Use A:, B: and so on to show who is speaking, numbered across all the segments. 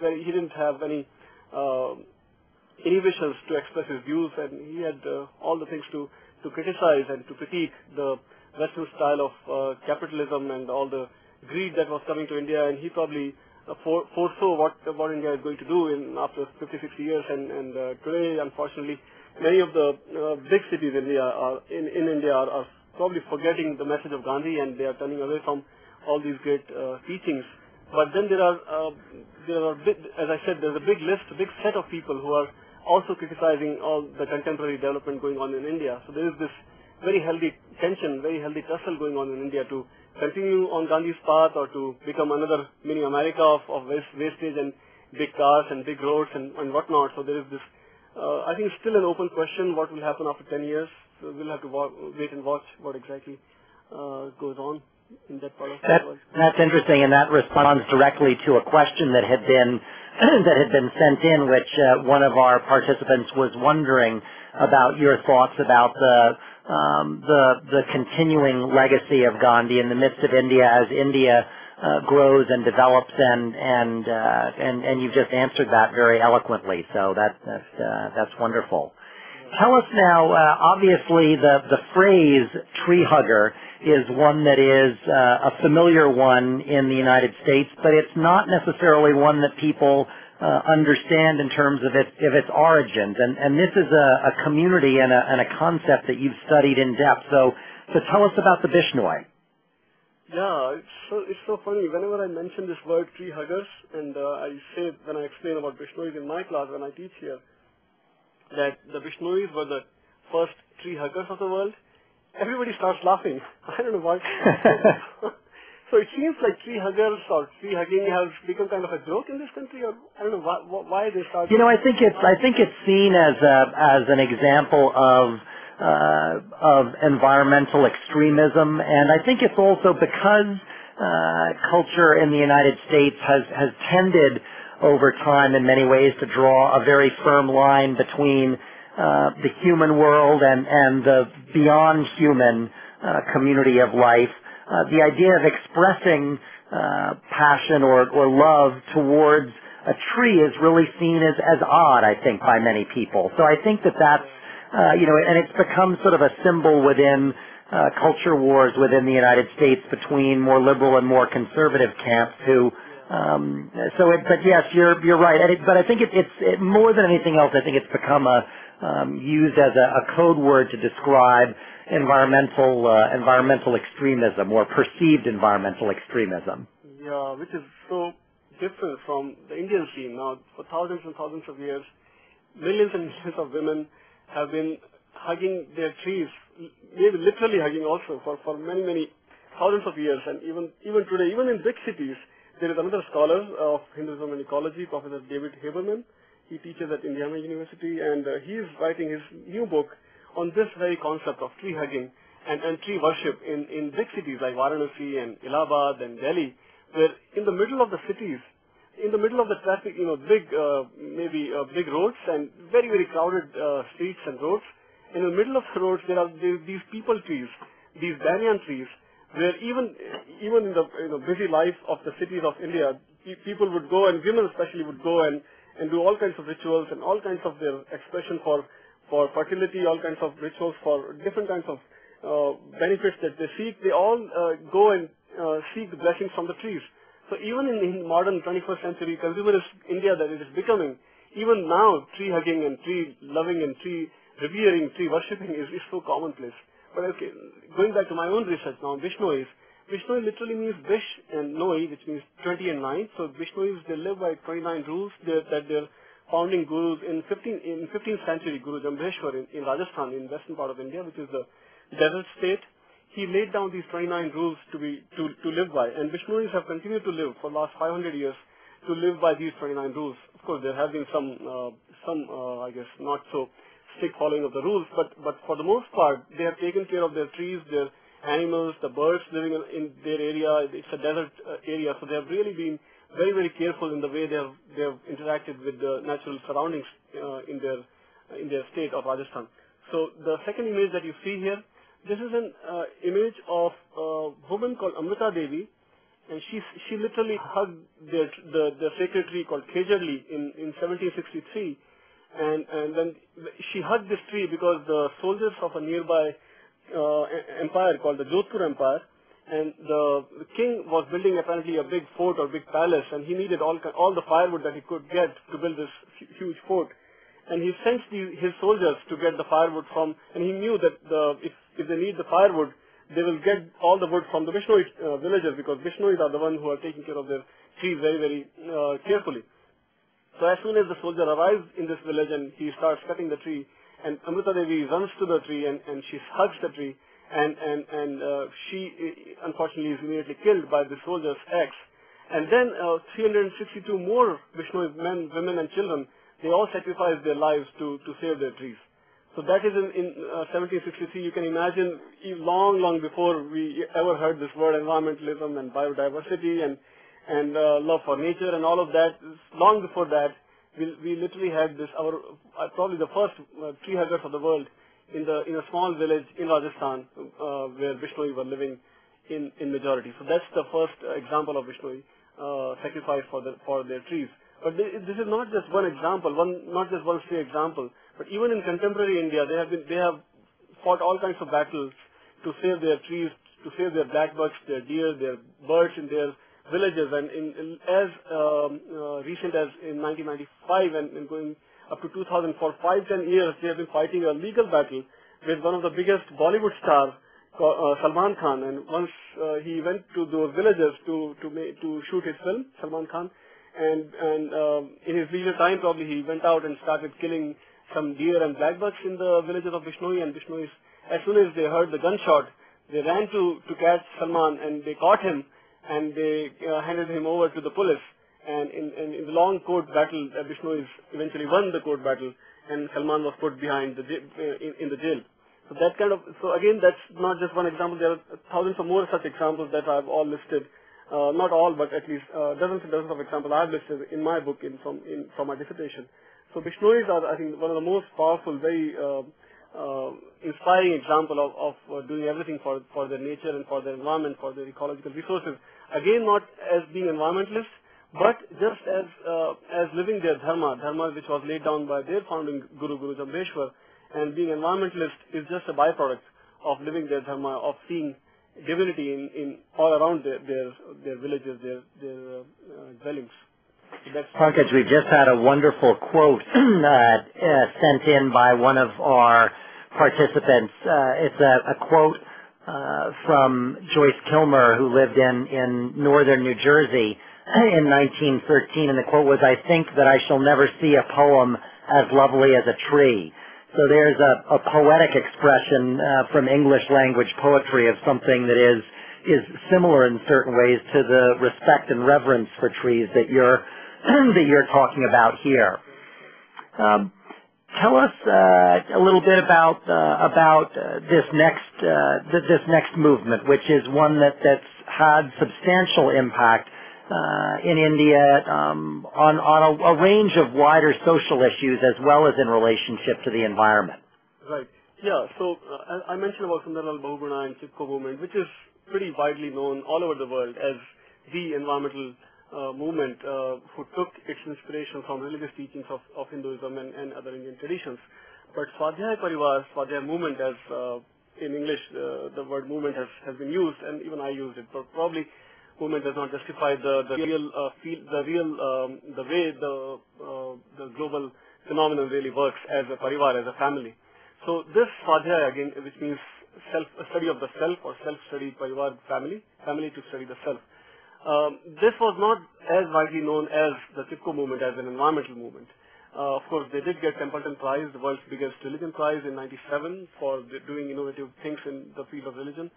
A: he didn't have any inhibitions to express his views, and he had all the things to criticize and to critique the Western style of capitalism and all the greed that was coming to India, and he probably foresaw what India is going to do after 50, 60 years, and today, unfortunately, many of the big cities in India are probably forgetting the message of Gandhi, and they are turning away from all these great teachings. But then there are as I said, there's a big list, a big set of people who are also criticizing all the contemporary development going on in India. So there is this very healthy tension, very healthy tussle going on in India to continue on Gandhi's path or to become another mini America of wastage and big cars and big roads and whatnot. So there is this, I think it's still an open question what will happen after 10 years. So we'll have to wait and watch what exactly goes on in that part of the world.
B: That's interesting, and that responds directly to a question that had been sent in, which one of our participants was wondering about your thoughts about the continuing legacy of Gandhi in the midst of India as India grows and develops, and you've just answered that very eloquently. So that's wonderful. Tell us now, obviously the phrase tree hugger is one that is a familiar one in the United States, but it's not necessarily one that people understand in terms of its origins. And this is a community and a concept that you've studied in depth. So tell us about the Bishnoi.
A: Yeah, it's so funny. Whenever I mention this word tree huggers, and I say when I explain about Bishnois in my class when I teach here, that the Bishnois were the first tree huggers of the world, everybody starts laughing. I don't know why. So it seems like tree huggers or tree hugging has become kind of a joke in this country, or I don't know why they start.
B: You know, I think it's seen as an example of environmental extremism, and I think it's also because culture in the United States has tended over time in many ways to draw a very firm line between the human world and the beyond human community of life. The idea of expressing passion or love towards a tree is really seen as odd, I think, by many people. So I think that's, and it's become sort of a symbol within culture wars within the United States between more liberal and more conservative camps who, but yes, you're right. But I think it's more than anything else, I think it's become used as a code word to describe environmental extremism or perceived environmental extremism.
A: Yeah, which is so different from the Indian scene. Now, for thousands and thousands of years, millions and millions of women have been hugging their trees, maybe literally hugging also for many, many thousands of years. And even today, even in big cities, there is another scholar of Hinduism and ecology, Professor David Haberman. He teaches at Indiana University, and he is writing his new book on this very concept of tree hugging and tree worship in big cities like Varanasi and Allahabad and Delhi, where in the middle of the cities, in the middle of the traffic, big roads and very, very crowded streets and roads, in the middle of the roads there are these people trees, these banyan trees, where even in the busy life of the cities of India, people would go, and women especially would go and do all kinds of rituals and all kinds of their expression for fertility, all kinds of rituals for different kinds of benefits that they seek. They all go and seek the blessings from the trees. So even in modern 21st century consumerist India that it is becoming, even now tree hugging and tree loving and tree revering, tree worshipping is so commonplace. But okay, going back to my own research now, Bishnois literally means Bish and Noi, which means 20 and 9. So Bishnois, they live by 29 rules that their founding gurus in 15th century, Guru Jambheshwar in Rajasthan, in western part of India, which is the desert state, he laid down these 29 rules to live by. And Bishnois have continued to live for the last 500 years to live by these 29 rules. Of course, there have been some I guess, not so strict following of the rules, but for the most part, they have taken care of their trees, their animals, the birds living in their area. It's a desert area, so they have really been very, very careful in the way they have interacted with the natural surroundings in their state of Rajasthan. So the second image that you see here, this is an image of a woman called Amrita Devi, and she literally hugged the sacred tree called Khejurli in 1763, and then she hugged this tree because the soldiers of a nearby empire called the Jodhpur Empire, and the king was building apparently a big fort or big palace, and he needed all the firewood that he could get to build this huge fort. And he sent his soldiers to get the firewood from, and he knew that if they need the firewood, they will get all the wood from the Bishnoi villagers, because Bishnois are the ones who are taking care of their trees very, very carefully. So as soon as the soldier arrives in this village and he starts cutting the tree, and Amrita Devi runs to the tree and she hugs the tree, and she unfortunately is immediately killed by the soldier's axe. And then 362 more Bishnoi men, women and children, they all sacrificed their lives to save their trees. So that is in 1763. You can imagine long before we ever heard this word environmentalism and biodiversity and love for nature and all of that. Long before that, we literally had this, probably the first tree huggers of the world in a small village in Rajasthan where Bishnoi were living in majority. So that's the first example of Bishnoi sacrifice for their trees. But this is not just one example, not just one stray example, but even in contemporary India, they have fought all kinds of battles to save their trees, to save their blackbucks, their deer, their birds in their villages. And as recent as in 1995 and going up to 2000, for 5-10 years, they have been fighting a legal battle with one of the biggest Bollywood stars, Salman Khan. And once he went to those villages to shoot his film, Salman Khan, and in his leisure time, probably he went out and started killing some deer and blackbucks in the villages of Bishnoi. And Bishnois, as soon as they heard the gunshot, they ran to catch Salman, and they caught him, and they handed him over to the police. And in the long court battle, Bishnois eventually won the court battle, and Salman was put behind in the jail. So again, that's not just one example. There are thousands of more such examples that I've all listed. Not all, but at least dozens and dozens of examples I've listed in my book from my dissertation. So Bishnois are, I think, one of the most powerful, very inspiring example of doing everything for their nature and for their environment, for their ecological resources. Again, not as being environmentalists, but just as living their dharma which was laid down by their founding Guru Jambheshwar, and being environmentalist is just a byproduct of living their dharma, of seeing divinity in all around their villages, their dwellings. So
B: Pankaj, we just had a wonderful quote sent in by one of our participants. It's a quote from Joyce Kilmer, who lived in northern New Jersey in 1913, and the quote was, "I think that I shall never see a poem as lovely as a tree." So there's a poetic expression from English language poetry of something that is similar in certain ways to the respect and reverence for trees that you're talking about here. Tell us a little bit about this next movement, which is one that's had substantial impact in India on a range of wider social issues as well as in relationship to the environment.
A: Right. Yeah. So I mentioned about Sundarlal Bahuguna and Chipko movement, which is pretty widely known all over the world as the environmental movement who took its inspiration from religious teachings of Hinduism and other Indian traditions. But Swadhyaya Parivar, Swadhyaya movement, as in English the word movement has been used, and even I used it, but probably movement does not justify the way the global phenomenon really works as a parivar, as a family. So this Swadhyaya, again, which means study of the self, or self-study parivar, family to study the self. This was not as widely known as the Chipko movement, as an environmental movement. Of course, they did get Templeton Prize, the world's biggest religion prize, in '97 for doing innovative things in the field of religion.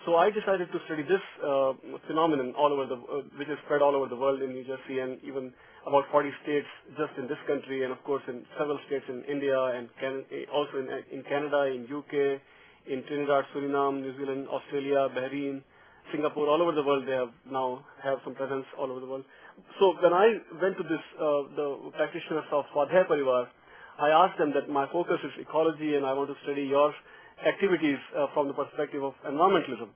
A: So I decided to study this phenomenon all over which is spread all over the world in New Jersey, and even about 40 states just in this country, and of course in several states in India, and also in Canada, in UK, in Trinidad, Suriname, New Zealand, Australia, Bahrain, Singapore. All over the world they have some presence all over the world. So when I went to the practitioners of Swadhyaya Parivar, I asked them that my focus is ecology and I want to study your activities from the perspective of environmentalism.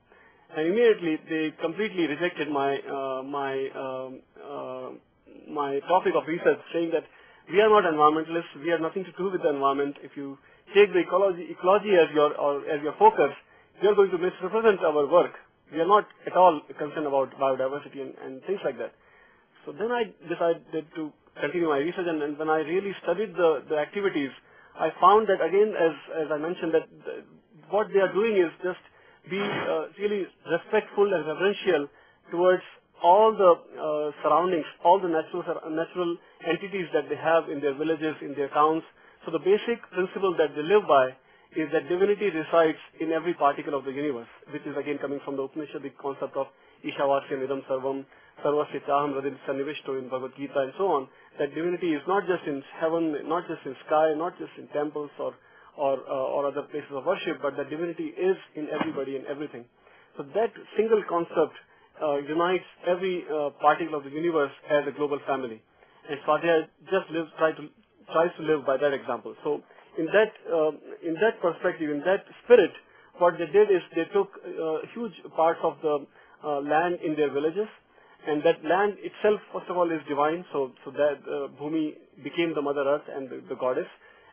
A: And immediately they completely rejected my my topic of research, saying that we are not environmentalists, we have nothing to do with the environment. If you take the ecology as your focus, you are going to misrepresent our work. We are not at all concerned about biodiversity and things like that. So then I decided to continue my research, and when I really studied the activities, I found that again, as I mentioned, that what they are doing is just be really respectful and reverential towards all the surroundings, all the natural entities that they have in their villages, in their towns. So the basic principle that they live by is that divinity resides in every particle of the universe, which is again coming from the Upanishadic concept of Ishavasya Idam Sarvam, Sarvasya Chaham Hridaya Sannivishto in Bhagavad Gita and so on, that divinity is not just in heaven, not just in sky, not just in temples or other places of worship, but that divinity is in everybody and everything. So that single concept unites every particle of the universe as a global family. And Swadhyaya just tries to live by that example. So in that perspective, in that spirit, what they did is they took huge parts of the land in their villages, and that land itself, first of all, is divine. So that Bhumi became the Mother Earth and the goddess.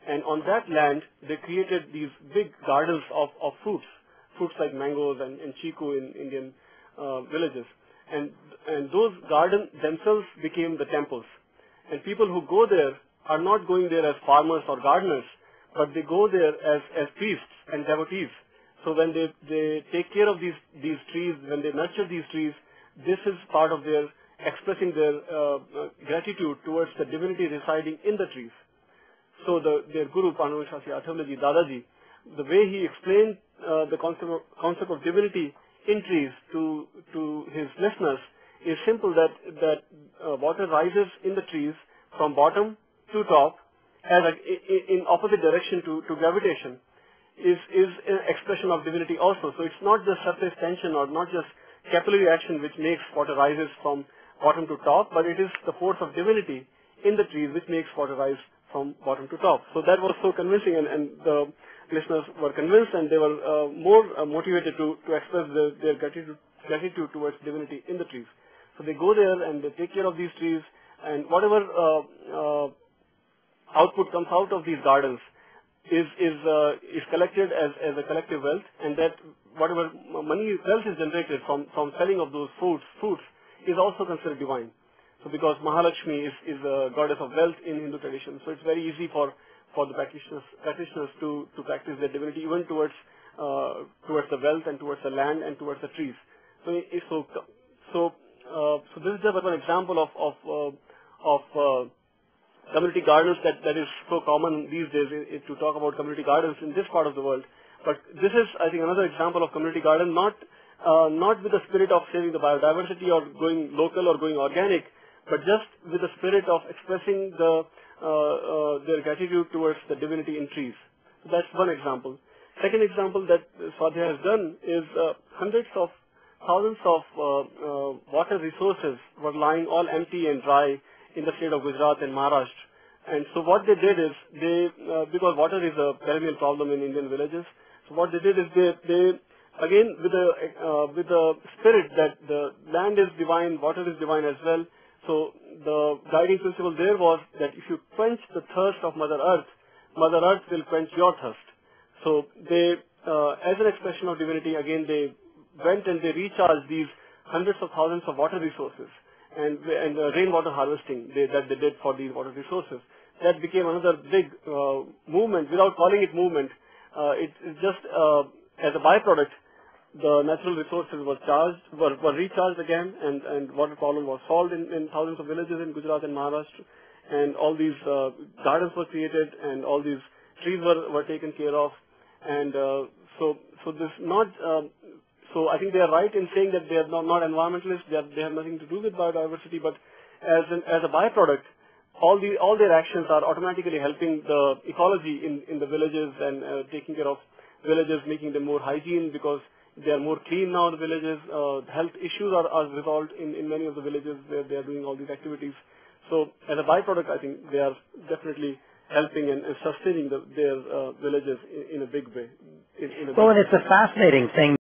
A: And on that land, they created these big gardens of fruits like mangoes and chiku in Indian villages. And those gardens themselves became the temples. And people who go there are not going there as farmers or gardeners, but they go there as priests and devotees. So when they take care of these trees, when they nurture these trees, this is part of their expressing their gratitude towards the divinity residing in the trees. So their guru, Panurvamshi Athavalaji, Dadaji, the way he explained the concept of divinity in trees to his listeners is simple, that water rises in the trees from bottom to top as in opposite direction to gravitation is an expression of divinity also. So it's not just surface tension or not just capillary action which makes water rises from bottom to top, but it is the force of divinity in the trees which makes water rise from bottom to top. So that was so convincing, and the listeners were convinced, and they were more motivated to express their gratitude towards divinity in the trees. So they go there and they take care of these trees, and whatever output comes out of these gardens is collected as a collective wealth, and that whatever wealth is generated from selling of those fruits is also considered divine. So because Mahalakshmi is a goddess of wealth in Hindu tradition, so it's very easy for the practitioners to practice their divinity even towards the wealth and towards the land and towards the trees. So this is just one example of community gardens that is so common these days to talk about community gardens in this part of the world. But this is, I think, another example of community garden, not with the spirit of saving the biodiversity or going local or going organic, but just with the spirit of expressing their gratitude towards the divinity in trees. So that's one example. Second example that Swadhyaya has done is hundreds of thousands of water resources were lying all empty and dry in the state of Gujarat and Maharashtra. And so what they did is because water is a perennial problem in Indian villages, so what they did is they again with the spirit that the land is divine, water is divine as well. So the guiding principle there was that if you quench the thirst of Mother Earth will quench your thirst. So they, as an expression of divinity, again they went and they recharged these hundreds of thousands of water resources and rainwater harvesting that they did for these water resources. That became another big movement. Without calling it movement, it's just as a byproduct, the natural resources were recharged again, and water problem was solved in thousands of villages in Gujarat and Maharashtra, and all these gardens were created, and all these trees were taken care of, and so this not. So I think they are right in saying that they are not environmentalists. They have nothing to do with biodiversity, but as a byproduct, all their actions are automatically helping the ecology in the villages and taking care of villages, making them more hygiene because they are more clean now. The villages, health issues are resolved in many of the villages where they are doing all these activities. So as a byproduct, I think they are definitely helping and sustaining their villages in a big way.
B: Well, and it's a fascinating thing